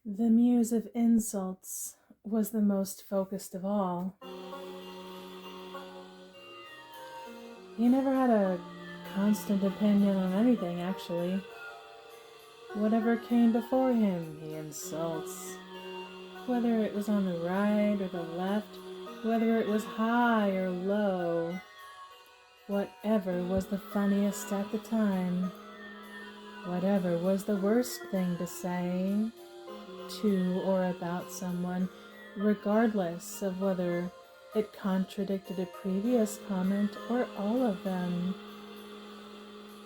The Muse of Insults was the most focused of all. He never had a constant opinion on anything, actually. Whatever came before him, he insults. Whether it was on the right or the left, whether it was high or low, whatever was the funniest at the time, whatever was the worst thing to say to or about someone, regardless of whether it contradicted a previous comment or all of them.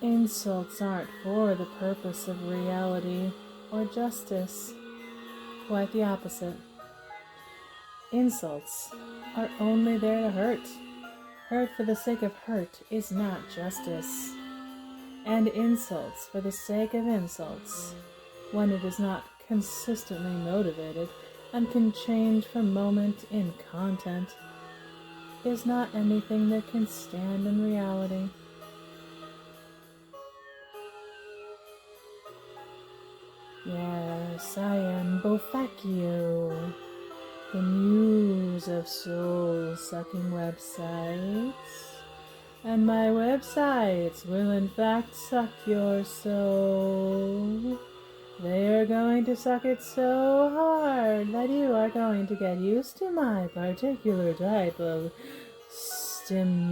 Insults aren't for the purpose of reality or justice. Quite the opposite. Insults are only there to hurt. Hurt for the sake of hurt is not justice. And insults for the sake of insults, when it is not consistently motivated and can change from moment in content, is not anything that can stand in reality. Yes, I am Bofacchio, the muse of soul-sucking websites, and my websites will in fact suck your soul. They are going to suck it so hard that you are going to get used to my particular type of stimulation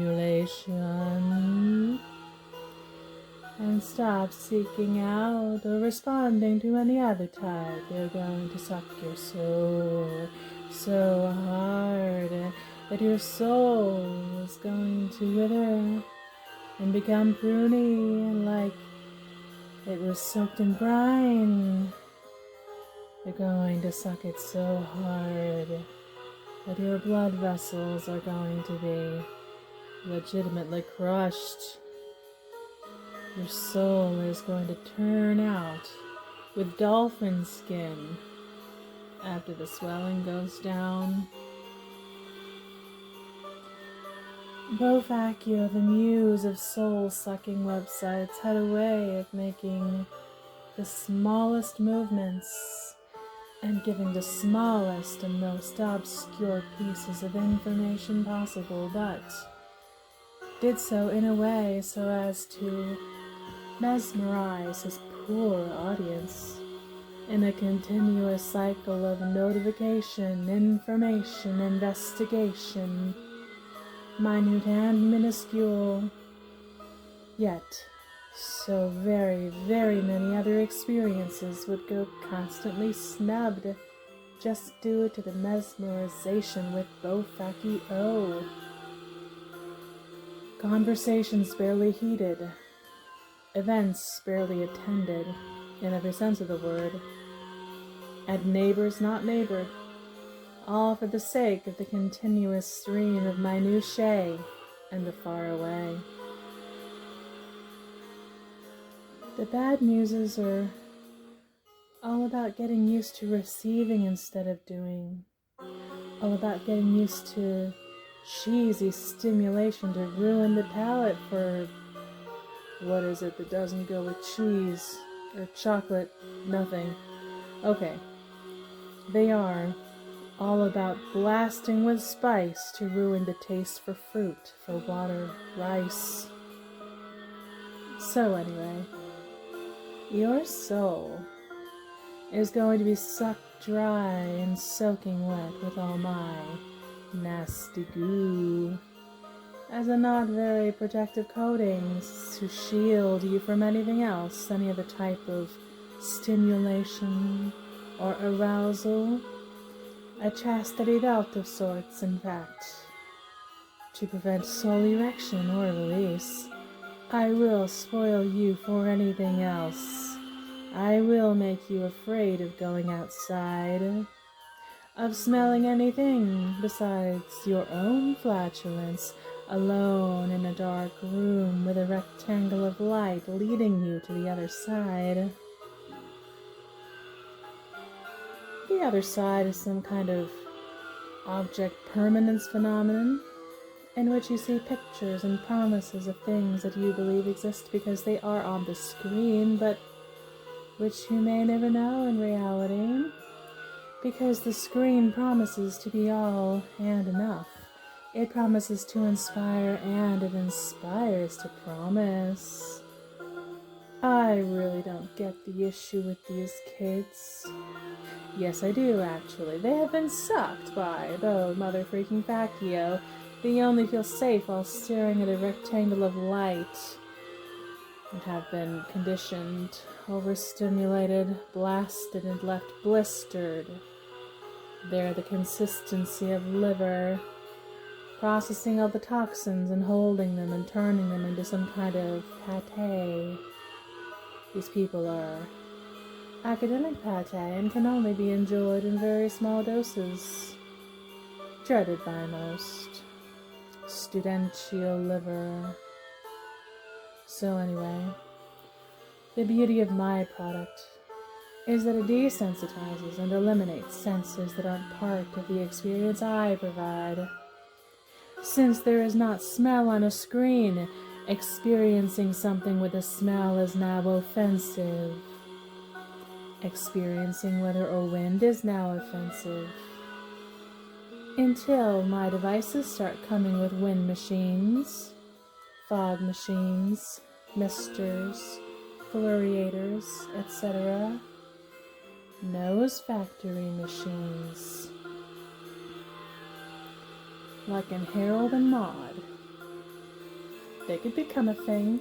and stop seeking out or responding to any other type. They're going to suck your soul so hard that your soul is going to wither and become pruny and like it was soaked in brine. They're going to suck it so hard that your blood vessels are going to be legitimately crushed. Your soul is going to turn out with dolphin skin after the swelling goes down. Bofacchio, the muse of soul-sucking websites, had a way of making the smallest movements and giving the smallest and most obscure pieces of information possible, but did so in a way so as to mesmerize his poor audience in a continuous cycle of notification, information, investigation, minute and minuscule, yet so very, very many other experiences would go constantly snubbed just due to the mesmerization with Bofacchio. Conversations barely heeded, events barely attended, in every sense of the word, and neighbors not neighbored, all for the sake of the continuous stream of minutiae and the far away. The bad muses are all about getting used to receiving instead of doing, all about getting used to cheesy stimulation to ruin the palate for what is it that doesn't go with cheese or chocolate? Nothing. Okay. They are all about blasting with spice to ruin the taste for fruit, for water, rice. So anyway, your soul is going to be sucked dry and soaking wet with all my nasty goo as a not very protective coating to shield you from anything else, any other type of stimulation or arousal, a chastity belt of sorts, in fact, to prevent soul erection or release. I will spoil you for anything else. I will make you afraid of going outside, of smelling anything besides your own flatulence, alone in a dark room with a rectangle of light leading you to the other side. The other side is some kind of object permanence phenomenon in which you see pictures and promises of things that you believe exist because they are on the screen, but which you may never know in reality. Because the screen promises to be all and enough. It promises to inspire, and it inspires to promise. I really don't get the issue with these kids. Yes, I do, actually. They have been sucked by the mother freaking Facchio. They only feel safe while staring at a rectangle of light, and have been conditioned, overstimulated, blasted, and left blistered. They're the consistency of liver, processing all the toxins and holding them and turning them into some kind of pate. These people are academic pate and can only be enjoyed in very small doses. Dreaded by most. Studential liver. So anyway, the beauty of my product is that it desensitizes and eliminates senses that aren't part of the experience I provide. Since there is not smell on a screen, experiencing something with a smell is now offensive. Experiencing weather or wind is now offensive. Until my devices start coming with wind machines, fog machines, misters, flurriators, etc. Nose factory machines. Like in Harold and Maude. They could become a thing.